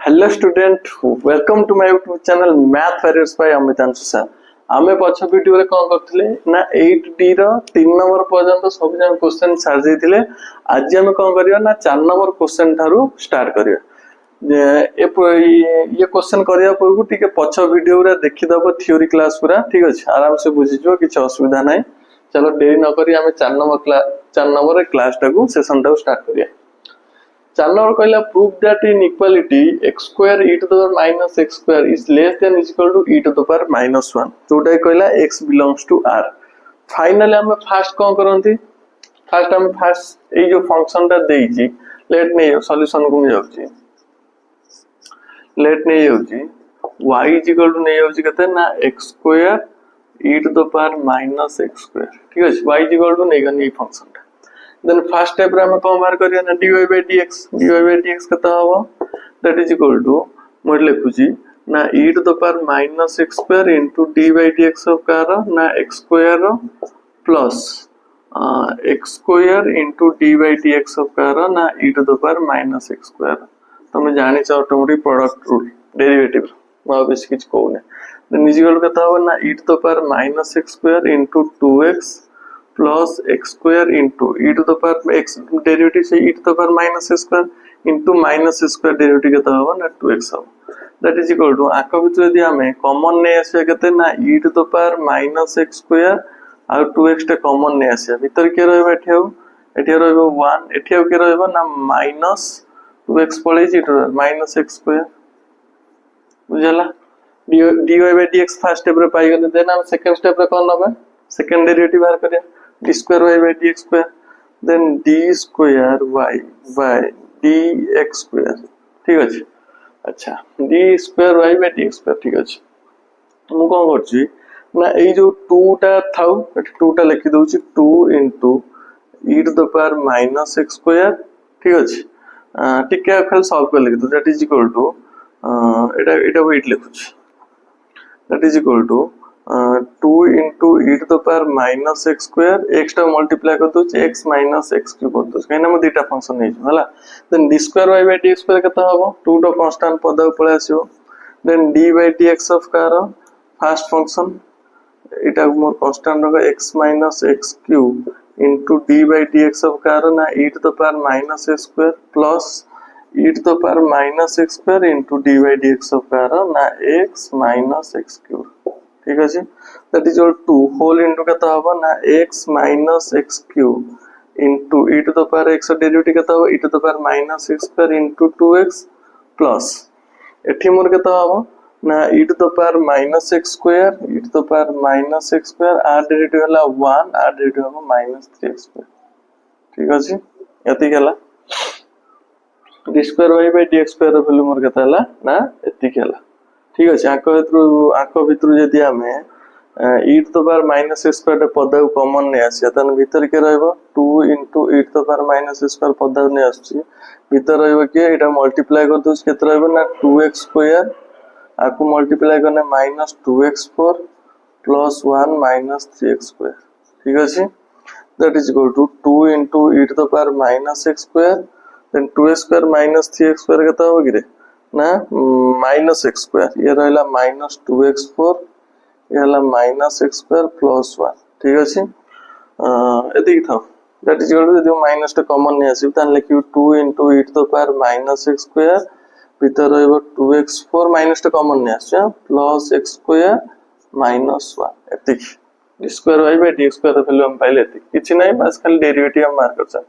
Hello student, welcome to my YouTube channel math warriors by Amitanshu sir. आमे पछ video रे कोन करथिले ना 8D रो 3 नंबर पर्यंत सब जन क्वेश्चन छाड़ देथिले। आज हम कोन करियो ना 4 नंबर क्वेश्चन थारु स्टार्ट करियो। जे ये क्वेश्चन करिया पूर्व टिके पछ वीडियो रे देखि दबो थ्योरी क्लास पूरा ठीक अछि, आराम से बुझि जो किछ असुविधा नै। चलो देरी न करी हमें 4 नंबर क्लास टाकू सेशन टाकू स्टार्ट करिया। 4 नंबर कहला prove that inequality x square e to the power minus x square is less than is equal to e to the power minus 1 जोटा कहला x belongs to r। Finally हम first कोन करंती, first ए जो function ता देइची late नै solution को जाउची, लेट नै जाउची y इज इक्वल टू नै जाउची कते ना x square e to the power minus x square ठीक है। y इज इक्वल टू नै गनी फंक्शन। then first step रे हम कोन बाहर करिया ना dy by dx कता हो that is equal to मोर लिखुची ना e to the power minus x square into d by dx of कार ना x square plus x square into d by dx of कार ना e to the power minus x square। तमे जानि छ automatic product rule derivative मा base किछ कोने then is equal कता हो ना e to the power minus x square into 2x plus x square into e to the power x derivative से e to the power minus x square into minus x square derivative केता होबा ना 2x हो that is equal to आको भितर यदि हमें common नै आसे केते ना e to the power minus x square uh 2x टे कॉमन नै आसे भितर के रहबा एठी रहबो 1 एठी के रहबो ना minus 2x पळे जी to minus x square बुझला। dy by dx first step रे पाई गेले देन हम सेकंड स्टेप रे कोन नबे सेकंड डेरिवेटिव बाहर करिया d square y by dx square then d square y by dx square ठीक अछि। अच्छा d square y by dx square ठीक अछि। हम कोन करछि ना ए जो 2 टा थाउ एट 2 टा लिखि दउछि 2 into e to the power minus x square ठीक अछि। टिके खाली सॉल्व कर लिखि दउ दैट इज इक्वल टू एटा वेट लिखुछि that is equal to 2 into e to the power minus x square x टा मल्टीप्लाई कर दो x minus x क्यूब कर दो कहिना हम दुटा फंक्शन नै होला then d square y by dx square कता होबो 2 टा कांस्टेंट पद पळे आसीबो then d by dx of कार फर्स्ट फंक्शन एटा मोर कांस्टेंट होगा x minus x cube into d by dx of कार ना e to the power minus x square plus e to the power minus x square into d by dx of कार ना x minus x cube ठीक अछि। That is equal to whole into कता होबा ना x minus x cube into e to the power x derivative कता हो e to the power minus x square into 2x plus एठी मोर कता होबा ना e to the power minus x square e to the power minus x square r derivative हला 1 r derivative होबा minus 3x square ठीक अछि। एति केला d square y by dx square रो वैल्यू मोर कता हला ना एति केला ठीक अछि। आको भितरु यदि हमें e to the power minus x square पद कॉमन नै आसी तन भीतर के रहबो 2 into e to the power minus x square पद नै आसी भीतर रहबो के एटा मल्टीप्लाई कर दो केत रहबो ना 2x स्क्वायर आको मल्टीप्लाई करने minus 2x4 plus 1 minus 3x square ठीक अछि। That is equal to 2 into e to the power minus x square then 2x square minus 3x square केता हो गिरे ना minus x square ये रहला minus 2x4 ये हला minus x square plus 1 ठीक अछि। एति था दैट इज इक्वल टू यदि माइनस टा कॉमन नै आसी तन लिखियो 2 into e to the power minus x square भीतर रहबो 2x4 माइनस टा कॉमन नै आसी plus x square minus 1 एति d square y by dx square value हम पाइले एति किछ नै बस खाली डेरिवेटिव हम मार्क करछन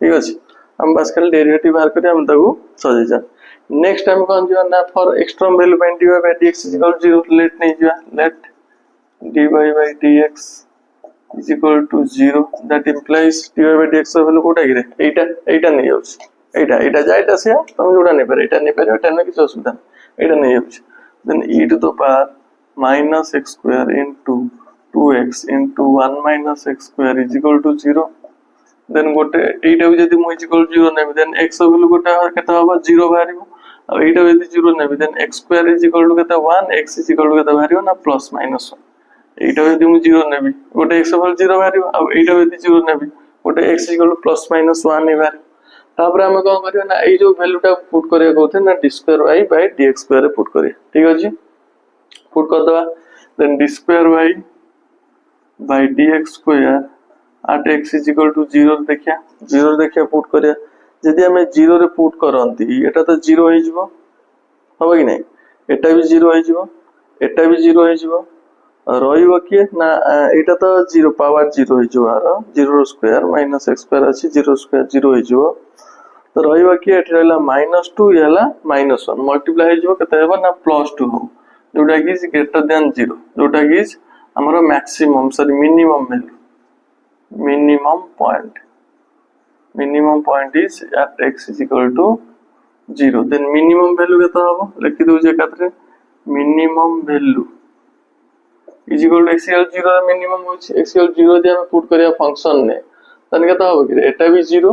ठीक अछि। हम बस खाली डेरिवेटिव बाहर करी हम ताको सजे जा नेक्स्ट टाइम कोन जियो ना for extreme value by dy by dx is equal to 0 let नै जियो let dy by dx is equal to 0 that implies dy by dx value कोटा गिरे एटा नै होछ एटा जाइटा से तुम जोडा नै पर एटा नै पर एटा नै किछ असुविधा एटा नै होछ then e to the power minus x square into 2x into 1 minus x square is equal to 0 then गोटे एटा जदी मु इज इक्वल टू 0 नै then x वैल्यू गोटा केता होबा 0 बाहरिबो अब एटा जदी 0 नै then x square is equal to केता 1 x is equal to केता बाहरिबो ना plus minus 1 एटा जदी मु 0 नै गोटे x वैल्यू 0 बाहरिबो अब एटा जदी 0 नै गोटे x is equal to plus minus 1 नै बाहरिबो तापर आम कौन करिया ना ये जो वैल्यूटा पुट करिया कहते ना d square y by d x square रे पुट करिया ठीक अछि पुट कर दवा then d square y by d x square at x is equal to 0 देखिया पुट करिया यदि हमें 0 रे पुट करंती एटा तो 0 हो जिवो हबो कि नहीं एटा भी 0 हो जिवो एटा भी 0 हो जिवो रहिबो कि ना एटा तो 0 पावर 0 हो जिवो आरो 0 स्क्वायर माइनस x स्क्वायर अछि 0 स्क्वायर 0 हो जिवो तो रहिबो कि एटा रहला -2 यला -1 मल्टीप्लाई हो जिवो केते हेबो ना +2 हो जोटा कि इज ग्रेटर देन 0 जोटा कि इज हमरो maximum sorry minimum point is at x is equal to 0 then minimum value केता हबो लिखि दउ जे कातरे minimum value is equal to x equal 0 minimum होछि x equal 0 जे हम पुट करिया फंक्शन ने तन केता हबो कि एटा भी 0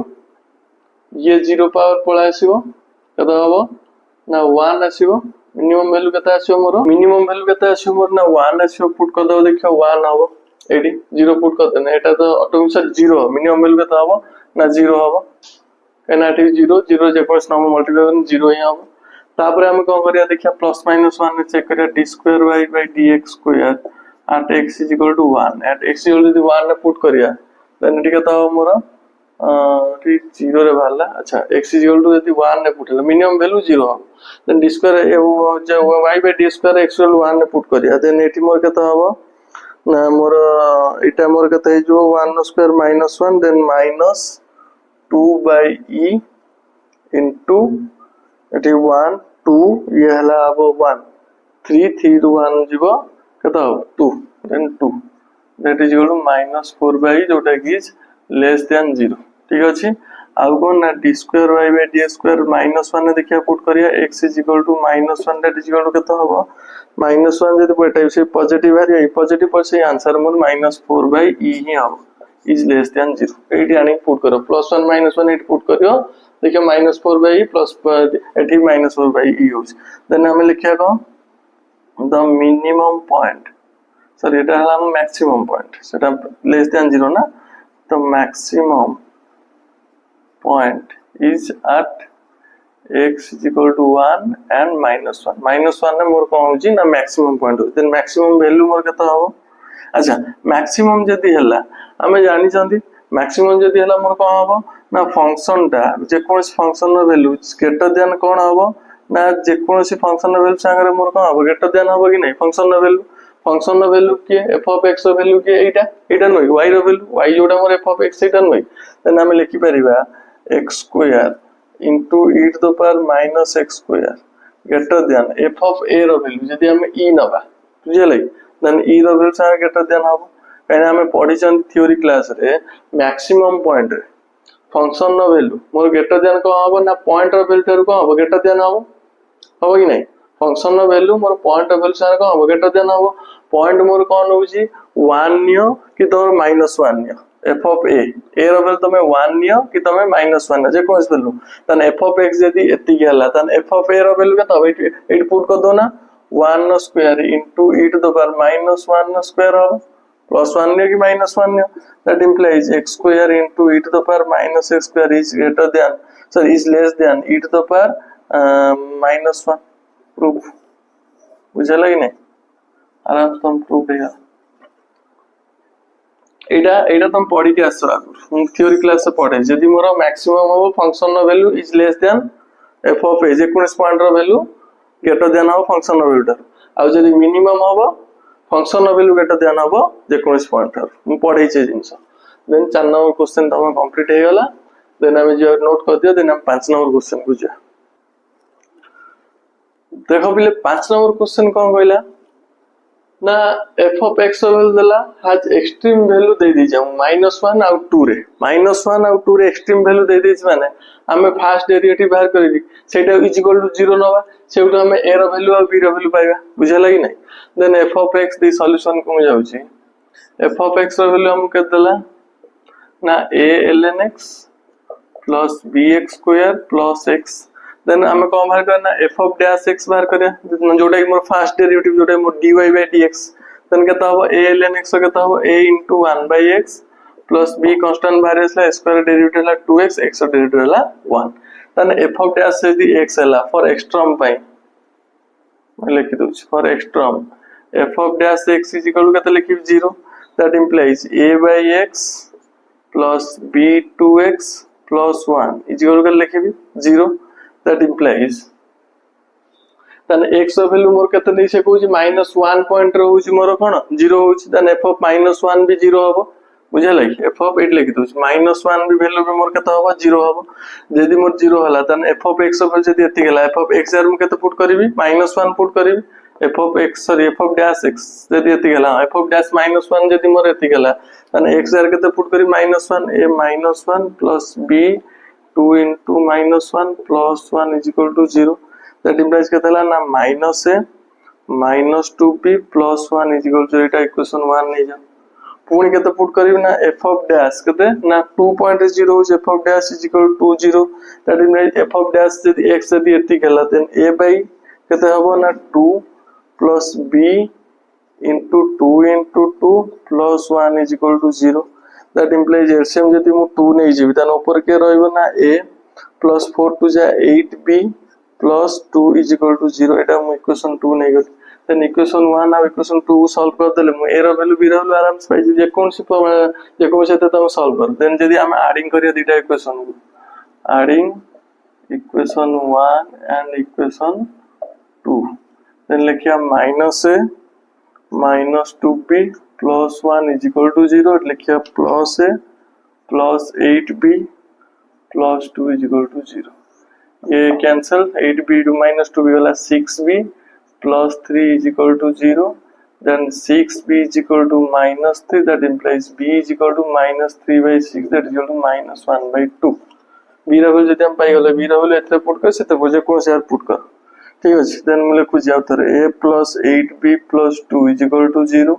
ये 0 पावर पळा आसीबो केता हबो ना 1 आसीबो मिनिमम वैल्यू केता आसीबो मोर मिनिमम वैल्यू केता आसीबो मोर ना 1 आसीबो पुट कर दउ देखियो 1 हबो एडी 0 पुट कर देना एटा तो ऑटोमेटिक 0 मिनिमम वैल्यू केता हबो ना 0 हबो केना एटी 0 जे कोस नंबर मल्टीप्लाई करन 0 ही हबो तापर हम कोन करिया देखिया प्लस माइनस 1 चेक करिया d square y by dx square at x is equal to 1 at x equal to 1 ने पुट करिया देन एटी केता हबो मोर ठीक 0 रे भाला अच्छा x is equal to यदि 1 ने पुटला मिनिमम वैल्यू 0 हबो देन d स्क्वायर जो y by d square x equal 1 ने पुट करिया देन एटी मोर केता हबो ना मोर इटा मोर केते जो 1 square -1 then -2 by e into एटी 1 2 ये हला अब 1 3 3 टू 1 जीवो केता 2 then 2 that is equal to -4 by जोटा कि इज लेस देन 0 ठीक अछि आउ कोन ना d square y by d square -1 ने देखिया पुट करिया x is equal to -1 that is equal to केता हबो -1 जदि बेटा से पॉजिटिव है पॉजिटिव पर से आंसर मोर -4 बाय e ही हम इज लेस देन 0 एटी आनी पुट करो +1 -1 एटी पुट करियो देखियो -4 बाय e प्लस एटी -4 बाय e हो देन हम लिखिया को द मिनिमम पॉइंट सॉरी एटा हला मैक्सिमम पॉइंट सेटा लेस देन 0 ना तो maximum point is at x is equal to 1 and -1 ने मोर कोन होजी ना मैक्सिमम पॉइंट हो देन मैक्सिमम वैल्यू मोर केता हो अच्छा मैक्सिमम जदी हला हमें जानि चंदी मैक्सिमम जदी हला मोर कोन हो ना फंक्शन टा जे कोनस फंक्शन नो वैल्यू ग्रेटर देन कोन हो ना जे कोनसी फंक्शन नो वैल्यू संगे मोर कोन हो ग्रेटर देन हो कि नहीं फंक्शन नो वैल्यू के f of x रो वैल्यू के एटा नय y रो वैल्यू y जोटा मोर f of x एटा नय देन हम लिखि परिबा x square into e to the power minus x square greater than f of a रो वैल्यू यदि हम e नबा बुझले देन e रो वैल्यू सा greater than हबो कने हम पढी चन थ्योरी क्लास रे मैक्सिमम पॉइंट रे फंक्शन नो वैल्यू मोर greater than को हबो ना पॉइंट रो वैल्यू तेर को हबो greater than हबो कि नहीं फंक्शन नो वैल्यू मोर पॉइंट रो वैल्यू सा को हबो greater than हबो पॉइंट मोर कोन होजी 1 नियो कि तोर -1 नियो f of a रो वैल्यू तमे 1 नियो कि तमे -1 जे कोस वैल्यू तन f of x यदि एति गेला तन f of a रो वैल्यू केता हो एट पुट कर दो ना 1 square into e to the power -1 square हो +1 नियो कि -1 नियो that implies x square into e to the power -x square is greater than sorry is less than e to the power -1 proof बुझला कि नहीं आराम से तुम प्रूफ देगा एटा तुम पढ़ी के आसो हम थ्योरी क्लास से पढ़े यदि मोर मैक्सिमम हो फंक्शन नो value is less than f of a जे कोन पॉइंट रो वैल्यू ग्रेटर देन हो फंक्शन नो वैल्यू आ यदि मिनिमम हो फंक्शन नो वैल्यू ग्रेटर देन हो जे कोन पॉइंट हम पढ़े छे जिंस देन 4 नंबर क्वेश्चन तम कंप्लीट हे गेला देन हम जे नोट कर दियो देन हम 5 नंबर क्वेश्चन बुझा देखो बिले 5 नंबर क्वेश्चन कोन कहला ना f of x वैल्यू देला has एक्सट्रीम वैल्यू दे दी जाऊ -1 और 2 रे -1 और 2 रे एक्सट्रीम वैल्यू दे देछ माने हमें फास्ट डेरिवेटिव बाहर करिबी सेटा इज इक्वल टू 0 नबा सेउटा हमें a रो वैल्यू और b रो वैल्यू पाइबा बुझला कि नहीं then f of x the solution को जाऊ छी f of x रो वैल्यू हम के देला ना a ln x plus bx square plus x then हमें कौन बाहर करना f of dash x बाहर करिया जोटा कि मोर फास्ट डेरिवेटिव जोटा मोर dy by dx देन केता हो a ln x केता हो a into 1 by x plus be constant बाहर आसला x स्क्वायर डेरिवेटिव हला 2x x रो डेरिवेटिव हला 1 तने f ऑफ डैश यदि x हला फॉर x टर्म पई मैं लिखि दउछ for x term f of dash x is equal to कते लिखि 0 that implies a by x plus b 2x plus 1 is equal to लिखि 0 that implies तने x रो वैल्यू मोर कते नै से कहूची -1 पॉइंट रहउची मोर कोन 0 होउची तने f of -1 भी 0 हबो बुझल है f of 8 लिखि दउची -1 भी वैल्यू भी मोर कते हबो 0 हबो जदी मोर 0 हला तने f of x वैल्यू जदी एति गेला f of x आर म कते पुट करबी -1 पुट करबी f of x sorry f of dash x जदी एति गेला f of dash -1 जदी मोर एति गेला तने x आर कते पुट करी -1 a -1 plus b 2 into -1 plus 1 is equal to 0 that implies कते हला ना -a -2b plus 1 is equal to Etah equation 1 नै जा पुणी केते पुट करिव ना f of dash केते ना 2.0 हो f of dash is equal to 0 that implies f of dash यदि x यदि एति गेला देन a by केते हबो ना 2 plus b into 2 into 2 plus 1 is equal to 0 that implies LCM यदि मु 2 नै जेबी तन ऊपर के रहइबो ना a plus 4 to जा 8b plus 2 is equal to 0 एटा मु इक्वेशन 2 नै गली देन इक्वेशन 1 और इक्वेशन 2 सॉल्व कर देले मु ए रो वैल्यू बी रो वैल्यू आराम से पाइ जे कोन से ते तुम सॉल्व कर देन जदी हम एडिंग करिया दीटा इक्वेशन को adding equation 1 and equation 2 then लिखिया -a -2b plus 1 is equal to 0 लिखिया plus a plus 8b plus 2 is equal to 0 ये कैंसिल 8b to -2b वाला 6b plus 3 is equal to 0 then 6b is equal to -3 that implies b is equal to -3 by 6 that is equal to -1 by 2 b रा value जदि हम पाई गले b रा value एतरे put कर सेते बुझे कोन से यार पुट कर ठीक अछि देन हम लिखु जाउ तर a plus 8b plus 2 is equal to 0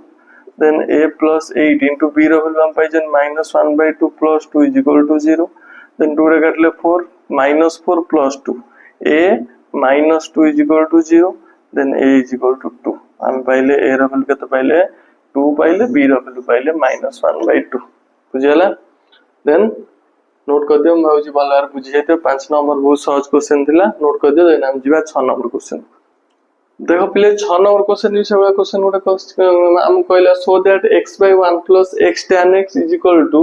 then a plus 8 into b रा वैल्यू हम पाई जन -1 by 2 plus 2 is equal to 0 then 2 रे काटले 4 -4 plus 2 a -2 is equal to 0 then a is equal to 2 हम पहले a रा वैल्यू कते पहले 2 पहले b रा वैल्यू पहले -1 by 2 बुझियला देन नोट कर दियो माउजी बालार बुझि जेते 5 नंबर बहुत सहज क्वेश्चन थिला नोट कर दियो देन हम जीवा 6 नंबर क्वेश्चन देखो पहले 6 नंबर क्वेश्चन भी सेवा क्वेश्चन गोटे हम कहला so that x by 1 plus x tan x is equal to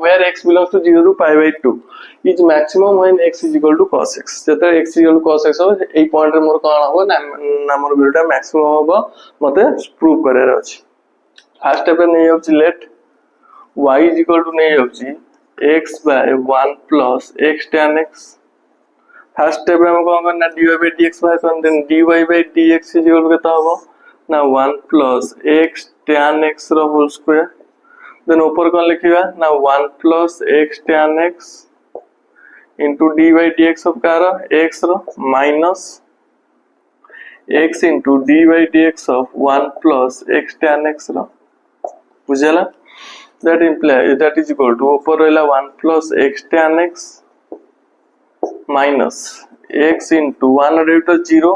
where x belongs to 0 to pi by 2 is maximum when x is equal to cos x जते x is equal to cos x हो एई point रे मोर कोन हो ना मोर वैल्यूटा maximum होबो मते prove करे रे अछि फर्स्ट स्टेप नै होछि late y is equal to नै होछि x by 1 plus x tan x first step हम कोन करना dy by dx बाय करन then dy by dx is equal to केता होबो ना 1 plus x tan x रो होल स्क्वायर देन ऊपर कौन लिखिबा ना 1 plus x tan x into d by dx of कार x रो minus x into d by dx of 1 plus x tan x रो बुझला that implies that is equal to ऊपर रहला 1 plus x tan x minus x into 1 derivative 0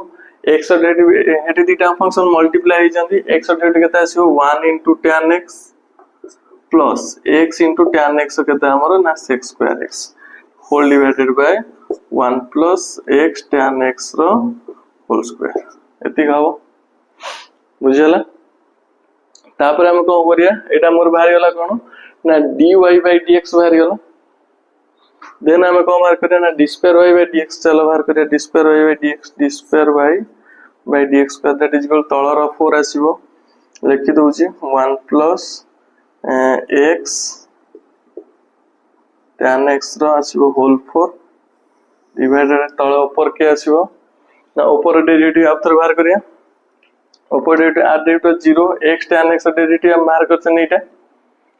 x derivative हेटी दीटा function multiply हो जंदी x derivative केता आसीबो 1 into tan x plus x into tan x केता हमरो ना sec square x whole divided by 1 plus x tan x row whole square एति गावो बुझला तापर हम को करिया एटा मोर बाहर गेला कोन ना dy by dx बाहर गेला देन हम को मार करिया ना d square y by dx चलो बाहर करिया d square y by dx d square y by dx का दैट इज इक्वल तळर 4 आसीबो लिखि दोछि 1 plus x tan x रो आसीबो होल 4 डिवाइडेड तळ ऊपर के आसीबो ना ऊपर डेरिवेटिव आफ्टर बाहर करिया ऊपर डेरिवेटिव आर derivative 0 x tan x derivative हम बाहर करछन एटा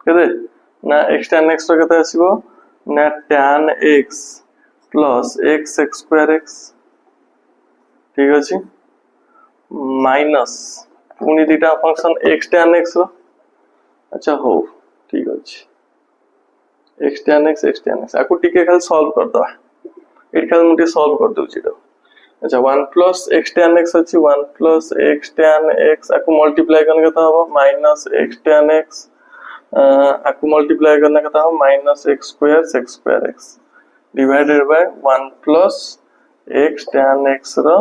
केते ना x tan x रो केते आसीबो ना tan x plus x square x ठीक अछि माइनस पुनी दीटा फंक्शन x tan x रो अच्छा हो ठीक अछि x tan x आकु टिके खाली सॉल्व कर दवा एट खाली मुटे सॉल्व कर दउ छिडो अच्छा 1 plus x tan x अछि 1 plus x tan x आकु मल्टीप्लाई करन केता हबो minus x tan x आपको मल्टीप्लाई करना कहता हो minus x square x divided by 1 plus x tan x रो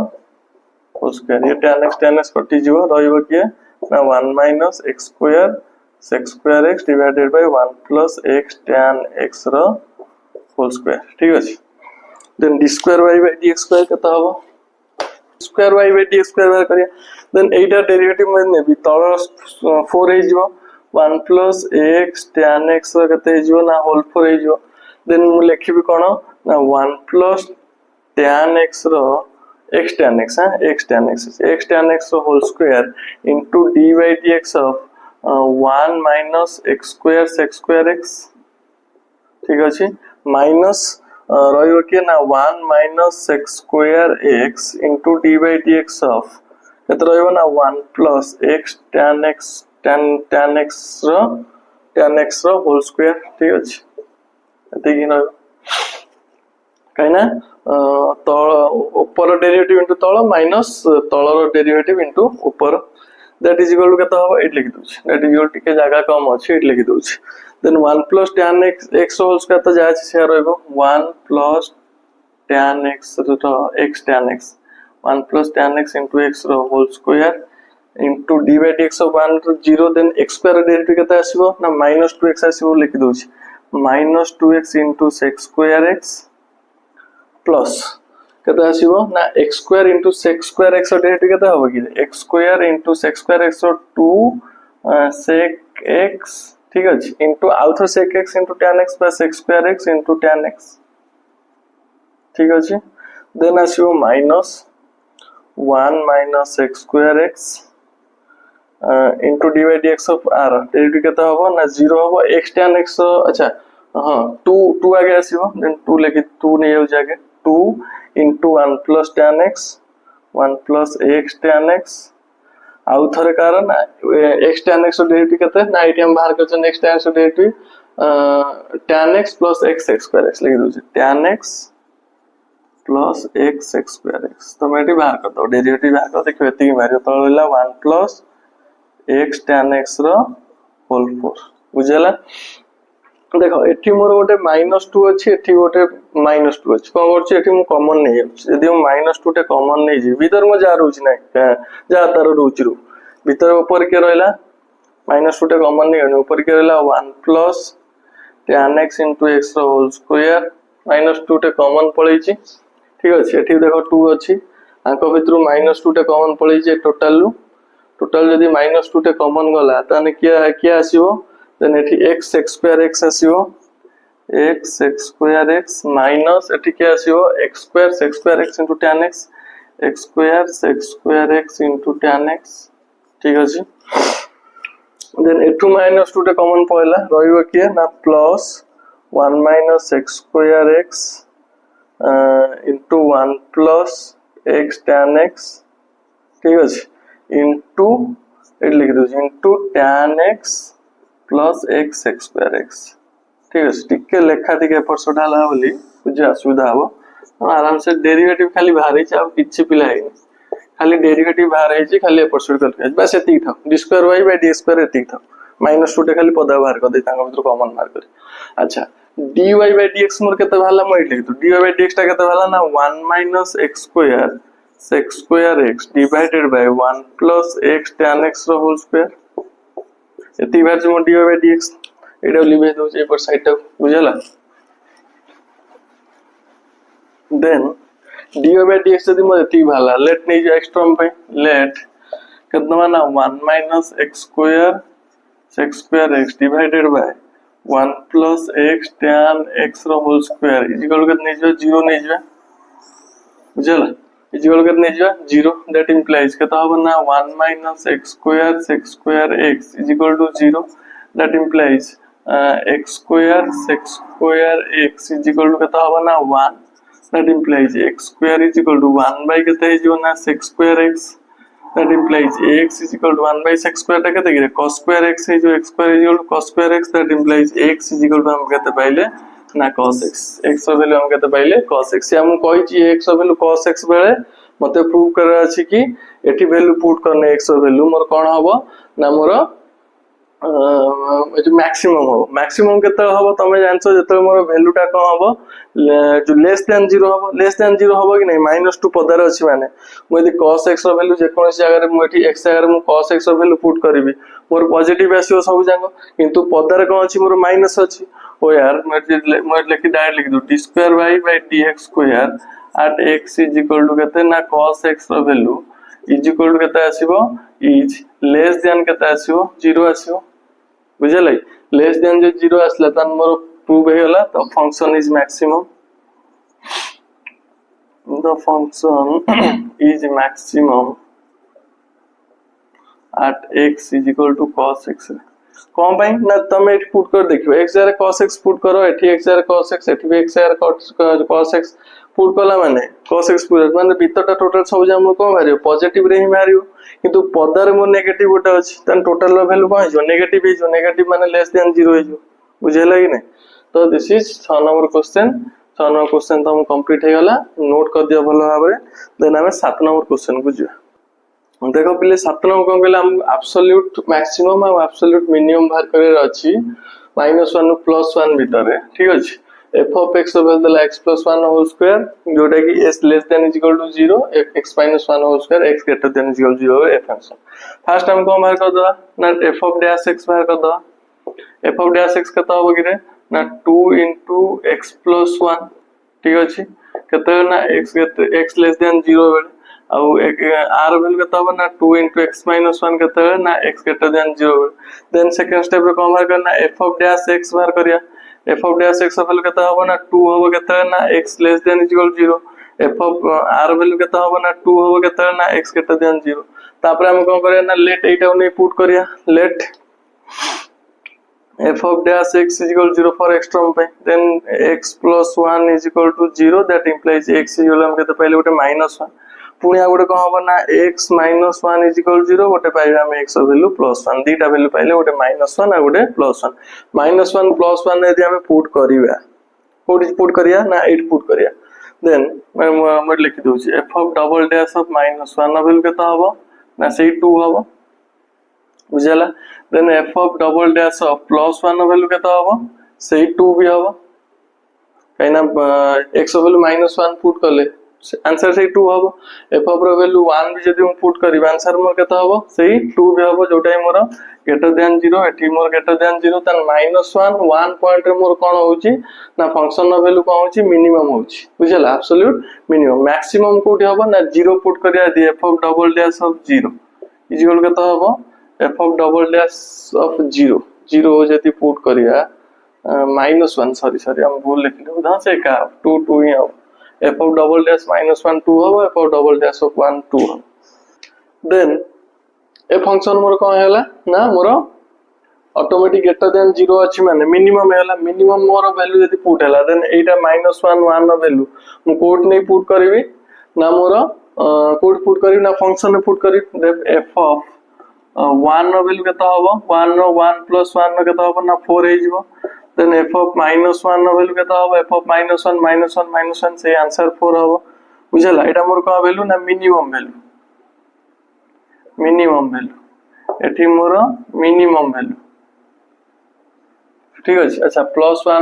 होल स्क्वायर। ये tan x कटि जीवो रहइबो किए ना 1 minus x square x divided by 1 plus x tan x रो होल स्क्वायर। ठीक अछि। Then d square y by dx square कता हो square y by dx square bar करिया। देन एटा डेरिवेटिव में नेबी तळ 4 हे जीवो 1 प्लस एक्स tan x रो कते हे जीवो ना होल 4 हे जीवो। देन मु लिखिबी कोन ना 1 प्लस tan x रो x tan x रो whole square into d by dx of 1 minus x square x। ठीक अछि। माइनस रहिबो के ना 1 minus x square x into d by dx of कत रहिबो ना 1 प्लस x tan x रो होल स्क्वायर। ठीक अछि। एते कि न कहिना तळ ऊपर डेरिवेटिव इनटू तळ माइनस तळर डेरिवेटिव इनटू ऊपर दैट इज इक्वल टू कत हो 8 लिखि दोछ। दैट इज इक्वल टिके जगह कम अछि 8 लिखि दोछ। Then 1 plus tan x whole square तो जा छै से रहइबो 1 प्लस tan x रो x tan x 1 plus tan x into x रो whole square into d by dx of 1 to 0 then x square derivative केता आसीबो ना -2x आसीबो लिखि दोछ -2x into sec square x plus केता आसीबो ना x square into sec square x derivative केता होबो कि x square into sec square x 2 sec x। ठीक अछि। into आउथर sec x into tan x plus sec square x into tan x। ठीक अछि। देन आसीबो minus 1 minus x square x into d by dx of r derivative केता होबो ना 0 होबो x tan x। अच्छा हां 2 आगे आसीबो देन 2 लेके 2 नै हो जागे 2 into 1 plus tan x 1 plus x tan x आउ थरे कारण x tan x डेरिवेटिव केते ना एटी हम बाहर करछन x tan x derivative tan x plus x square x लिखि दोछ tan x plus x square x तो मैं एटी बाहर कर दो डेरिवेटिव बाहर कर देखो एती मारियो तो होला 1 plus x tan x रो होल 4 बुझला। देखो एठी मोर गोटे -2 अछि एठी गोटे -2 अछि कोन करछि एठी मु कॉमन नै अछि यदि हम -2 टे कॉमन नै जी भीतर म जा रहउछि नै जा तार रहउछि रु भीतर ऊपर के रहला -2 टे कॉमन नै अनि ऊपर के रहला 1 plus tan x into x रो होल स्क्वायर -2 टे कॉमन पळै छी। ठीक अछि। एठी देखो 2 अछि आंको भितरु -2 टे कॉमन पळै छी टोटल यदि -2 टे कॉमन गला तने क्या आसीबो देन एठी x square x आसीबो x square x minus एठी क्या आसीबो x square x into tan x x square x into tan x। ठीक अछि। देन एठु -2 टे कॉमन पळला रहिबो कि ना plus 1 minus x square x into 1 plus x tan x। ठीक अछि। into एट लिख दो into tan x plus x square x। ठीक अछि। टिके लेखा टिके परसो डाला बोली कुछ असुविधा हो आराम से डेरिवेटिव खाली बाहर छ आ किछि पिला है खाली डेरिवेटिव बाहर है खाली परसो कर बस एती था d square y by d square एती था -2 टे खाली पदा बाहर कर दे तांगा भीतर कॉमन बाहर कर। अच्छा dy by dx मोर केते भाला मैं लिख दो dy by dx टा केते भाला ना 1 minus x square sec square x divided by 1 plus x tan x रो होल स्क्वायर एती बार जो dy by dx एटा लिबे दो ए पर साइड टा बुझला। देन dy by dx यदि म एती भाला लेट नै जो एक्स टर्म पे लेट केतना ना 1 minus x square sec square x divided by 1 plus x tan x रो whole square is equal to कितने जो 0 नै जो बुझला इज इक्वल टू कितने जो 0 दैट इंप्लाइज केता होबो ना 1 minus x square sec square x is equal to 0 that implies x square sec square x is equal to केता होबो ना 1 that implies x square is equal to 1 by केता है जो ना sec square x that implies x is equal to 1 by sec square टा केते गिरे cos square x है जो x square is equal to cos square x that implies x is equal to हम केते पाइले ना cos x x रो वैल्यू हम केते पाइले cos x हम कहि छी x रो वैल्यू cos x बेले मते प्रूव करा अछि कि एठी वैल्यू पुट करने x रो वैल्यू मोर कोन हबो ना मोर मैक्सिमम हो मैक्सिमम केते हबो तमे जानछो जते मोर वैल्यूटा कोन हबो जो लेस देन 0 हबो लेस देन 0 हबो कि नहीं -2 पदर अछि माने मु यदि cos x रो वैल्यू जे कोन जगह रे मु एठी x जगह रे मु cos x रो वैल्यू पुट करबी मोर पॉजिटिव आसीओ सब जांगो किंतु पदर कोन अछि मोर माइनस अछि ओ यार मैं लिखि डायरेक्ट लिख दू d2y by dx square at x is equal to केते ना cos x रो वैल्यू इज इक्वल टू केते आसीबो इज लेस देन केते आसीबो 0 आसीबो बुझले लेस देन जो 0 आसला तन मोर प्रूव हे गला तो function is maximum the function is maximum at x is equal to cos x कौन भाई ना तमे एठी पुट कर देखियो x जरा cos x पुट करो एठी x जरा cos x एठी भी x जरा cos x पुट कला माने cos x पुट माने भीतरटा टोटल सब जे हमर कोन भारियो पॉजिटिव रे ही मारियो किंतु पदर मो नेगेटिव गोटा अछि तन टोटल रो वैल्यू कोन जो नेगेटिव माने लेस देन 0 हे जो बुझेला कि नहीं तो this is 6 number question 6 number question तो हम कंप्लीट हे गला नोट कर दियो भलो भाबरे देन हमें 7 नंबर क्वेश्चन को जिया देखो पहले 7 नंबर कोन कहला हम एब्सोल्यूट मैक्सिमम और एब्सोल्यूट मिनिमम बाहर करे अछि -1 +1 भीतर रे ठीक अछि f of x over the x plus 1 whole square जोटा कि s less than is equal to 0 x minus 1 whole square x greater than is equal to 0 f function first हम को बाहर कर दवा ना f of dash x बाहर कर दवा f of dash x कता हो कि रे ना 2 into x plus 1 ठीक अछि कता ना x less than 0 बेले आउ r वैल्यू कता हो ना 2 into x minus 1 कता है ना x greater than 0 then second step रे को बाहर करना f of dash x बाहर करिया f of dash x value कता हो ना 2 हो कता है ना x less than is equal to 0 f of r value कता हो ना 2 हो कता है ना x greater than 0 तापर हम कोन करिया ना लेट एटा नै पुट करिया late f of dash x is equal to 0 for x term पे then x plus 1 is equal to 0 that implies x is equal हम कहते पहले गोटे -1 पुनी आ गोटे कोन होबो ना x minus 1 is equal to 0 गोटे पाइबा हम x वैल्यू +1 दीटा वैल्यू पाइले गोटे -1 आ गोटे +1 -1 +1 यदि हम पुट करिवा कोड पुट करिया ना 8 पुट करिया देन मैं लिखि दोछि f of double dash of -1 value केता होबो ना से 2 होबो बुझला then f of double dash of +1 value केता होबो से 2 भी होबो काइना x वैल्यू -1 पुट करले आंसर से 2 होबो f of वैल्यू 1 भी जदी हम पुट करिबा आंसर मोर केता होबो से 2 भी होबो जोटाई मोर ग्रेटर देन 0 एठी मोर ग्रेटर देन 0 तन -1 पॉइंट रे मोर कोन होउची ना फंक्शन वैल्यू कोन होउची मिनिमम होउची बुझला एब्सोल्यूट मिनिमम मैक्सिमम कोठी होबो ना 0 पुट करिया दी f of double dash of 0 is equal केता होबो f of double dash of 0 जति पुट करिया -1 सॉरी हम भूल लिखले उदा से का 2 ही हो f of double dash -1 2 हो f of double dash of 1 2 हो देन ए फंक्शन मोर कोन हैला ना मोर ऑटोमेटिक ग्रेटर देन 0 अछि माने मिनिमम हैला मिनिमम मोर वैल्यू जति पुट हैला देन एटा -1 1 नो वैल्यू मु कोड नै पुट करबी ना मोर कोड पुट करबी ना फंक्शन पुट करबी f of 1 नो वैल्यू केता होबो 1 नो 1 + 1 नो केता होबो ना 4 हे जिवो देन f of -1 नो वैल्यू केता होबो f of -1 से आंसर 4 होबो बुझला एटा मोर का वैल्यू ना मिनिमम वैल्यू एठी मोर मिनिमम वैल्यू ठीक अछि अच्छा +1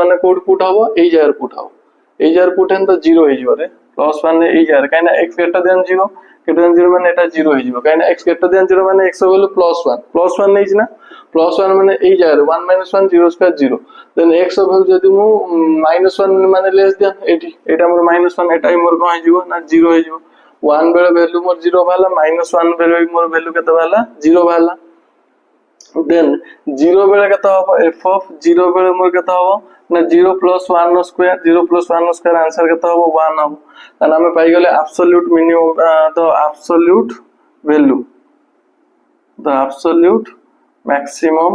ने कोड पुट होबो ए जार पुट होबो ए जार पुट हन तो 0 हे जिवो रे +1 ने ए जार काइना x ग्रेटर देन 0 माने एटा 0 हे जिवो काइना x ग्रेटर देन 0 माने x वैल्यू +1 नै छिना +1 माने ए जार 1 - 1 0 स्क्वायर 0 देन x वैल्यू जदी मु -1 माने लेस देन एटी एटा मोर -1 एटा मोर को हे जिवो ना 0 हे जिवो 1 बेले वैल्यू मोर 0 भाला -1 बेले मोर वैल्यू केते भाला 0 भाला देन 0 बेले केता होबो f of 0 बेले मोर केता होबो ना 0 + 1 नो स्क्वायर 0 + 1 नो स्क्वायर आंसर केता होबो 1 होबो तन हमें पाई गेले absolute minimum the absolute value the absolute maximum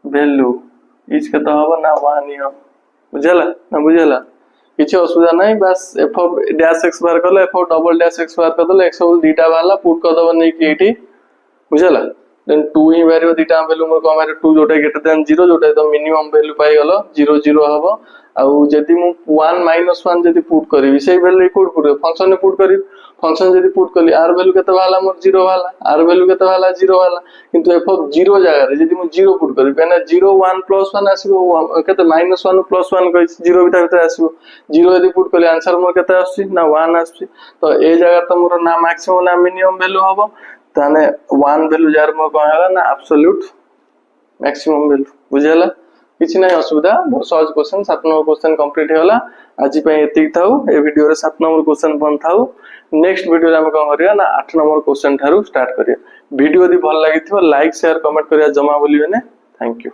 value is केता होबो ना 1 ही हो बुझला किछि असुविधा नै बस f of dash x बार करले f of double dash x बार कर देले x वैल्यू दीटा वाला पुट कर दबो नै कि एठी बुझला देन 2 ही बाहर दीटा वैल्यू मोर कम बाहर 2 जोटा ग्रेटर देन 0 जोटा तो मिनिमम वैल्यू पाई गलो 0 0 हबो आउ जदी मु 1 -1 जदी पुट करबी सेही वैल्यू पुट पुट फंक्शन में पुट करबी फंक्शन जदी पुट करली आर वैल्यू केते वाला मोर 0 वाला आर वैल्यू केते वाला 0 वाला किंतु एफ 0 जगह रे जदी मु 0 पुट करबी बेना 0 1 + 1 आसीबो केते -1 + 1 कहि 0 भीतर आसीबो 0 जदी पुट करली आंसर मोर केते आसी ना 1 आसी तो ए जगह त मोर ना मैक्सिमम ना मिनिमम वैल्यू हबो ताने 1 वैल्यू जार मो कहला ना एब्सोल्यूट मैक्सिमम वैल्यू बुझेला किछि नै असुविधा बहुत सहज क्वेश्चन 7 नंबर क्वेश्चन कंप्लीट होला आज पय एतिक थाउ ए वीडियो रे 7 नंबर क्वेश्चन बन थाउ नेक्स्ट वीडियो रे हम कोन करिया ना 8 नंबर क्वेश्चन थारु स्टार्ट करिया वीडियो यदि भल लागिथिबो लाइक शेयर कमेंट करिया जमा बोलिबे ने थैंक यू।